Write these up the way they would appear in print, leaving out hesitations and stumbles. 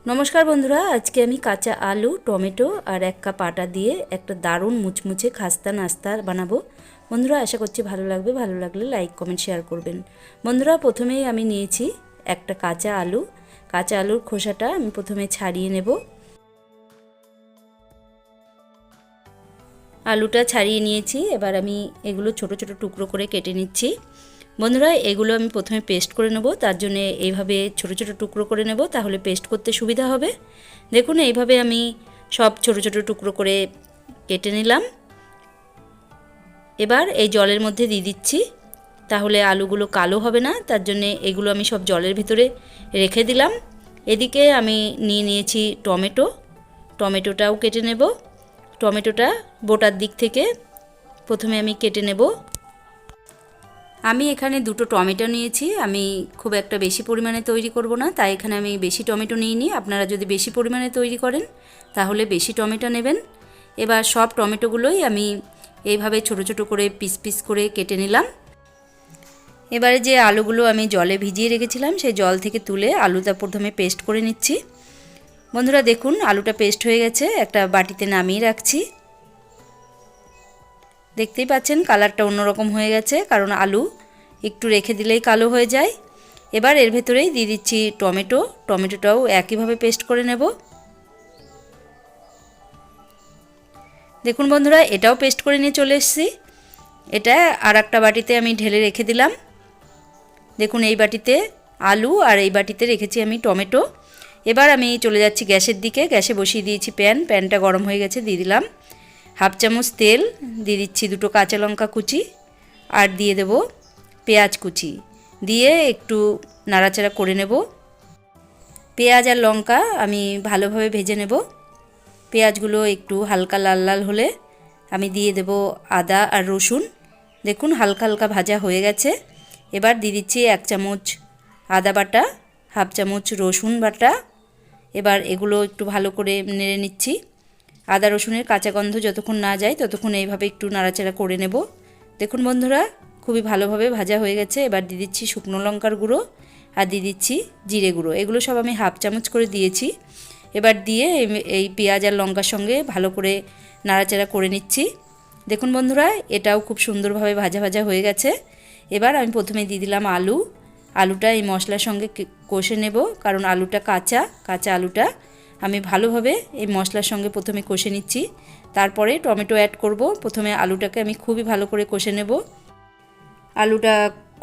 নমস্কার বন্ধুরা, আজকে আমি কাঁচা আলু, টমেটো আর 1 কাপ আটা দিয়ে একটা দারুণ মুচমুচে খাস্তা নাস্তা বানাবো। বন্ধুরা আশা করছি ভালো লাগবে। ভালো লাগলে লাইক কমেন্ট শেয়ার করবেন। বন্ধুরা প্রথমেই আমি নিয়েছি একটা কাঁচা আলু। কাঁচা আলুর খোসাটা আমি প্রথমে ছাড়িয়ে নেব। আলুটা ছাড়িয়ে নিয়েছি, এবার আমি এগুলো ছোট ছোট টুকরো করে কেটে নিচ্ছি। বন্ধুরা এগুলো আমি প্রথমে পেস্ট করে নেব, তার জন্য এইভাবে ছোট ছোট টুকরো করে নেব, তাহলে পেস্ট করতে সুবিধা হবে। দেখুন এইভাবে আমি সব ছোট ছোট টুকরো করে কেটে নিলাম। এবার এই জলের মধ্যে দিয়ে দিচ্ছি, তাহলে আলুগুলো কালো হবে না, তার জন্য এগুলো আমি সব জলের ভিতরে রেখে দিলাম। এদিকে আমি নিয়ে নিয়েছি টমেটো, টমেটোটাও কেটে নেব। টমেটোটা বোটার দিক থেকে প্রথমে আমি কেটে নেব। আমি এখানে দুটো টমেটো নিয়েছি। আমি খুব একটা বেশি পরিমাণে তৈরি করব না, তাই এখানে আমি বেশি টমেটো নিইনি। আপনারা যদি বেশি পরিমাণে তৈরি করেন তাহলে বেশি টমেটো নেবেন। এবার সব টমেটোগুলোই আমি এইভাবে ছোট ছোট করে পিস পিস করে কেটে নিলাম। এবারে যে আলুগুলো আমি জলে ভিজিয়ে রেখেছিলাম সেই জল থেকে তুলে আলুটা প্রথমে পেস্ট করে নিচ্ছি। বন্ধুরা দেখুন আলুটা পেস্ট হয়ে গেছে, একটা বাটিতে নামিয়ে রাখছি। দেখতেই পাচ্ছেন কালারটা অন্যরকম হয়ে গেছে, কারণ আলু একটু রেখে দিলেই কালো হয়ে যায়। এবার এর ভেতরেই দিয়ে দিচ্ছি টমেটো, টমেটোটাও একইভাবে পেস্ট করে নেব। দেখুন বন্ধুরা এটাও পেস্ট করে নিয়ে চলে এসেছি। এটা আর একটা বাটিতে আমি ঢেলে রেখে দিলাম। দেখুন এই বাটিতে আলু আর এই বাটিতে রেখেছি আমি টমেটো। এবার আমি চলে যাচ্ছি গ্যাসের দিকে। গ্যাসে বসিয়ে দিয়েছি প্যানটা গরম হয়ে গেছে। দিয়ে দিলাম হাফ চামচ তেল, দিয়ে দিচ্ছি দুটো কাঁচা লঙ্কা কুচি আর দিয়ে দেব পেঁয়াজ কুচি, দিয়ে একটু নাড়াচাড়া করে নেব। পেঁয়াজ আর লঙ্কা আমি ভালোভাবে ভেজে নেব। পেঁয়াজগুলো একটু হালকা লাল লাল হলে আমি দিয়ে দেব আদা আর রসুন। দেখুন হালকা হালকা ভাজা হয়ে গেছে। এবার দিয়ে দিচ্ছি 1 চামচ আদা বাটা, হাফ চামচ রসুন বাটা। এবার এগুলো একটু ভালো করে নেড়ে নিচ্ছি। আদা রসুনের কাঁচা গন্ধ যতক্ষণ না যায় ততক্ষণ এইভাবে একটু নাড়াচাড়া করে নেব। দেখুন বন্ধুরা খুবই ভালোভাবে ভাজা হয়ে গেছে। এবার দিয়ে দিচ্ছি শুকনো লঙ্কার গুঁড়ো আর দিয়ে দিচ্ছি জিরে গুঁড়ো। এগুলো সব আমি হাফ চামচ করে দিয়েছি। এবার দিয়ে এই পেঁয়াজ আর লঙ্কার সঙ্গে ভালো করে নাড়াচাড়া করে নিচ্ছি। দেখুন বন্ধুরা এটাও খুব সুন্দরভাবে ভাজা ভাজা হয়ে গেছে। এবার আমি প্রথমে দিয়ে দিলাম আলু। আলুটা এই মশলার সঙ্গে কষে নেব, কারণ আলুটা কাঁচা আলুটা আমি ভালোভাবে এই মশলার সঙ্গে প্রথমে কষে নিচ্ছি, তারপরে টমেটো অ্যাড করব। প্রথমে আলুটাকে আমি খুবই ভালো করে কষে নেব। আলুটা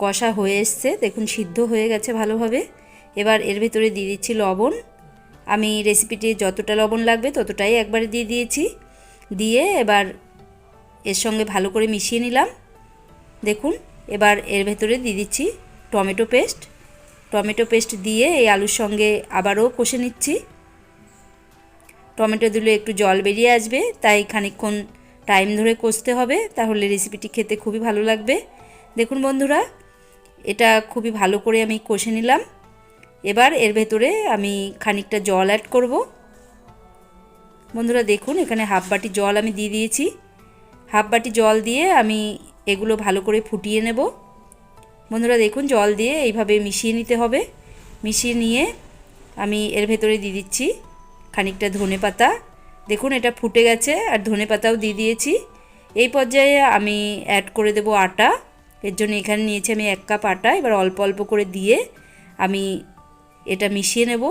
কষা হয়ে এসছে, দেখুন সিদ্ধ হয়ে গেছে ভালোভাবে। এবার এর ভেতরে দিয়ে দিচ্ছি লবণ। আমি রেসিপিতে যতটা লবণ লাগবে ততটাই একবারে দিয়ে দিয়েছি। দিয়ে এবার এর সঙ্গে ভালো করে মিশিয়ে নিলাম। দেখুন এবার এর ভেতরে দিয়ে দিচ্ছি টমেটো পেস্ট দিয়ে এই আলুর সঙ্গে আবারও কষে নিচ্ছি। টমেটো দিলে একটু জল বেরিয়ে আসবে, তাই খানিকক্ষণ টাইম ধরে কষতে হবে, তাহলে রেসিপিটি খেতে খুবই ভালো লাগবে। দেখুন বন্ধুরা এটা খুবই ভালো করে আমি কষে নিলাম। এবার এর ভেতরে আমি খানিকটা জল অ্যাড করব। বন্ধুরা দেখুন এখানে হাফ বাটি জল আমি দিয়ে দিয়েছি। হাফ বাটি জল দিয়ে আমি এগুলো ভালো করে ফুটিয়ে নেব। বন্ধুরা দেখুন জল দিয়ে এইভাবে মিশিয়ে নিতে হবে। মিশিয়ে নিয়ে আমি এর ভেতরে দিয়ে দিচ্ছি খানিকটা ধনেপাতা। দেখুন এটা ফুটে গেছে আর ধনেপাতাও দিয়ে দিয়েছি। এই পর্যায়ে আমি অ্যাড করে দেব আটা। এর জন্য এখানে নিয়েছি আমি 1 কাপ আটা। এবার অল্প অল্প করে দিয়ে আমি এটা মিশিয়ে নেব।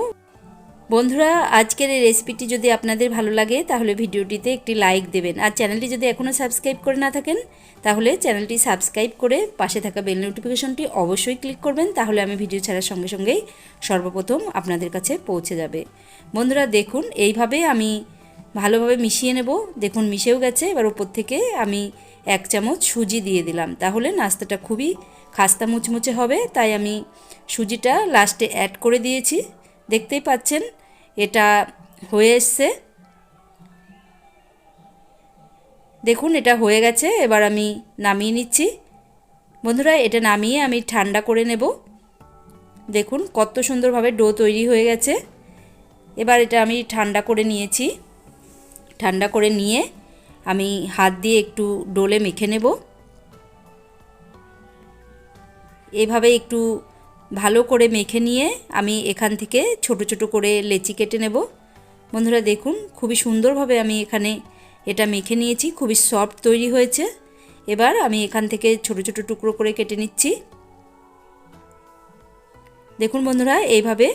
বন্ধুরা আজকের এই রেসিপিটি যদি আপনাদের ভালো লাগে তাহলে ভিডিওটিতে একটি লাইক দেবেন, আর চ্যানেলটি যদি এখনও সাবস্ক্রাইব করে না থাকেন তাহলে চ্যানেলটি সাবস্ক্রাইব করে পাশে থাকা বেল নোটিফিকেশনটি অবশ্যই ক্লিক করবেন, তাহলে আমি ভিডিও ছাড়ার সঙ্গে সঙ্গেই সর্বপ্রথম আপনাদের কাছে পৌঁছে যাবে। বন্ধুরা দেখুন এইভাবে আমি ভালোভাবে মিশিয়ে নেব। দেখুন মিশেও গেছে। এবার উপর থেকে আমি 1 চামচ সুজি দিয়ে দিলাম, তাহলে নাস্তাটা খুবই খাস্তা মুচমুচে হবে, তাই আমি সুজিটা লাস্টে অ্যাড করে দিয়েছি। দেখতেই পাচ্ছেন এটা হয়ে এসছে। দেখুন এটা হয়ে গেছে। এবার আমি নামিয়ে নিচ্ছি। বন্ধুরা এটা নামিয়ে আমি ঠান্ডা করে নেব। দেখুন কত সুন্দরভাবে ডো তৈরি হয়ে গেছে। এবার এটা আমি ঠান্ডা করে নিয়েছি। ঠান্ডা করে নিয়ে আমি হাত দিয়ে একটু ডোলে মেখে নেব। এভাবে একটু ভালো করে মেখে নিয়ে আমি এখান থেকে ছোট ছোট করে লেচি কেটে নেব। বন্ধুরা দেখুন খুবই সুন্দরভাবে আমি এখানে এটা মেখে নিয়েছি, খুবই সফট তৈরি হয়েছে। এবার আমি এখান থেকে ছোট ছোট টুকরো করে কেটে নিচ্ছি। দেখুন বন্ধুরা এইভাবে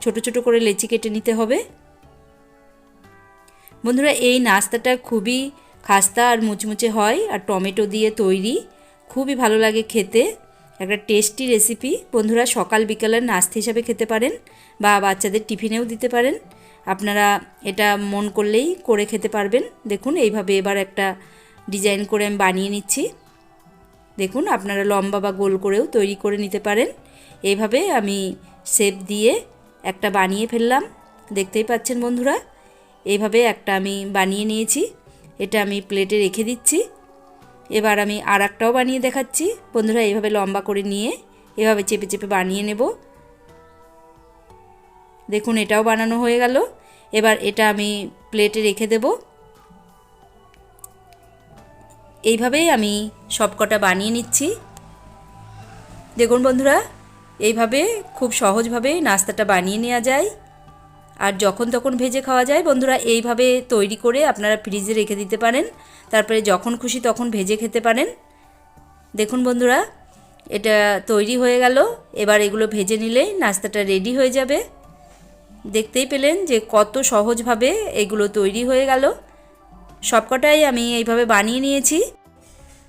ছোট ছোট করে লেচি কেটে নিতে হবে। বন্ধুরা এই নাস্তাটা খুবই খাস্তা আর মুচমুচে হয় আর টমেটো দিয়ে তৈরি, খুবই ভালো লাগে খেতে। একটা টেস্টি রেসিপি। বন্ধুরা সকাল বিকালের নাস্তা হিসাবে খেতে পারেন বা বাচ্চাদের টিফিনেও দিতে পারেন। আপনারা এটা মন করলেই করে খেতে পারবেন। দেখুন এইভাবে এবার একটা ডিজাইন করে আমি বানিয়ে নিচ্ছি। দেখুন আপনারা লম্বা বা গোল করেও তৈরি করে নিতে পারেন। এইভাবে আমি শেপ দিয়ে একটা বানিয়ে ফেললাম, দেখতেই পাচ্ছেন বন্ধুরা। এইভাবে একটা আমি বানিয়ে নিয়েছি, এটা আমি প্লেটে রেখে দিচ্ছি। এবার আমি আর একটাও বানিয়ে দেখাচ্ছি। বন্ধুরা এইভাবে লম্বা করে নিয়ে এভাবে চেপে চেপে বানিয়ে নেব। দেখুন এটাও বানানো হয়ে গেল। এবার এটা আমি প্লেটে রেখে দেব। এইভাবেই আমি সবকটা বানিয়ে নিচ্ছি। দেখুন বন্ধুরা এইভাবে খুব সহজভাবে নাস্তাটা বানিয়ে নেওয়া যায় আর যখন তখন ভেজে খাওয়া যায়। বন্ধুরা এইভাবে তৈরি করে আপনারা ফ্রিজে রেখে দিতে পারেন, তারপরে যখন খুশি তখন ভেজে খেতে পারেন। দেখুন বন্ধুরা এটা তৈরি হয়ে গেল। এবার এগুলো ভেজে নিলেই নাস্তাটা রেডি হয়ে যাবে। দেখতেই পেলেন যে কত সহজভাবে এগুলো তৈরি হয়ে গেল। সবকটাই আমি এইভাবে বানিয়ে নিয়েছি।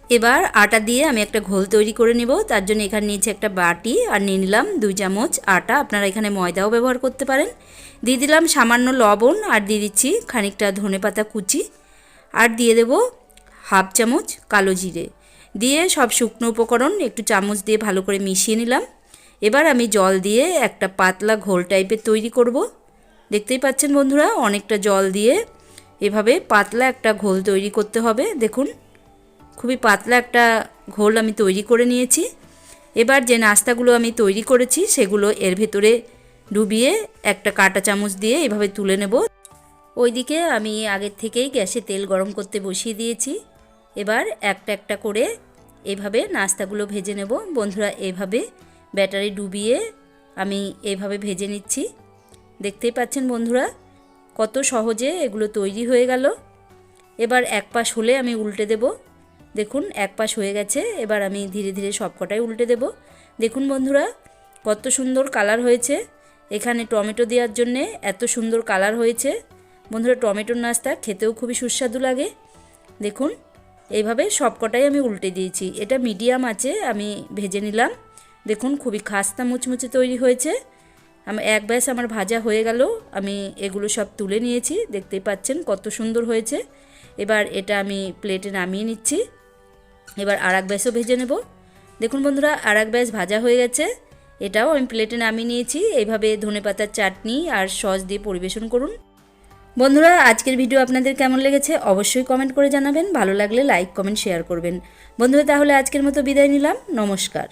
এবার আটা দিয়ে আমি একটা ঘোল তৈরি করে নিব। তার জন্য এখানে নিয়েছি একটা বাটি আর নিয়ে নিলাম 2 চামচ আটা। আপনারা এখানে ময়দাও ব্যবহার করতে পারেন। দিয়ে দিলাম সামান্য লবণ আর দিয়ে দিচ্ছি খানিকটা ধনেপাতা কুচি আর দিয়ে দেব হাফ চামচ কালো জিরে দিয়ে সব শুকনো উপকরণ একটু চামচ দিয়ে ভালো করে মিশিয়ে নিলাম। এবার আমি জল দিয়ে একটা পাতলা ঘোল টাইপের তৈরি করব। দেখতেই পাচ্ছেন বন্ধুরা অনেকটা জল দিয়ে এভাবে পাতলা একটা ঘোল তৈরি করতে হবে। দেখুন খুবই পাতলা একটা ঘোল আমি তৈরি করে নিয়েছি। এবার যে নাস্তাগুলো আমি তৈরি করেছি সেগুলো এর ভেতরে ডুবিয়ে একটা কাঁটা চামচ দিয়ে এভাবে তুলে নেব। ওইদিকে আমি আগের থেকেই গ্যাসে তেল গরম করতে বসিয়ে দিয়েছি। এবার একটা একটা করে এভাবে নাস্তাগুলো ভেজে নেব। বন্ধুরা এভাবে ব্যাটারে ডুবিয়ে আমি এভাবে ভেজে নিচ্ছি। দেখতেই পাচ্ছেন বন্ধুরা কত সহজে এগুলো তৈরি হয়ে গেল। এবার এক পাশ হলে আমি উল্টে দেব। দেখুন এক পাশ হয়ে গেছে। এবার আমি ধীরে ধীরে সবকটাই উল্টে দেব। দেখুন বন্ধুরা কত সুন্দর কালার হয়েছে। এখানে টমেটো দেওয়ার জন্যে এত সুন্দর কালার হয়েছে। বন্ধুরা টমেটোর নাস্তা খেতেও খুবই সুস্বাদু লাগে। দেখুন এইভাবে সবকটাই আমি উল্টে দিয়েছি। এটা মিডিয়াম আঁচে আমি ভেজে নিলাম। দেখুন খুবই খাস্তা মুচমুচে তৈরি হয়েছে। এক ব্যাস আমার ভাজা হয়ে গেল। আমি এগুলো সব তুলে নিয়েছি। দেখতেই পাচ্ছেন কত সুন্দর হয়েছে। এবার এটা আমি প্লেটে নামিয়ে নিচ্ছি। এবার আর এক ব্যাসও ভেজে নেব। দেখুন বন্ধুরা আর এক ব্যাস ভাজা হয়ে গেছে। এটাও আমি প্লেটে নামিয়ে নিয়েছি। এইভাবে ধনেপাতার চাটনি আর সস দিয়ে পরিবেশন করুন। বন্ধুরা আজকের ভিডিও আপনাদের কেমন লেগেছে অবশ্যই কমেন্ট করে জানাবেন। ভালো লাগলে লাইক কমেন্ট শেয়ার করবেন। বন্ধুরা তাহলে আজকের মতো বিদায় নিলাম। নমস্কার।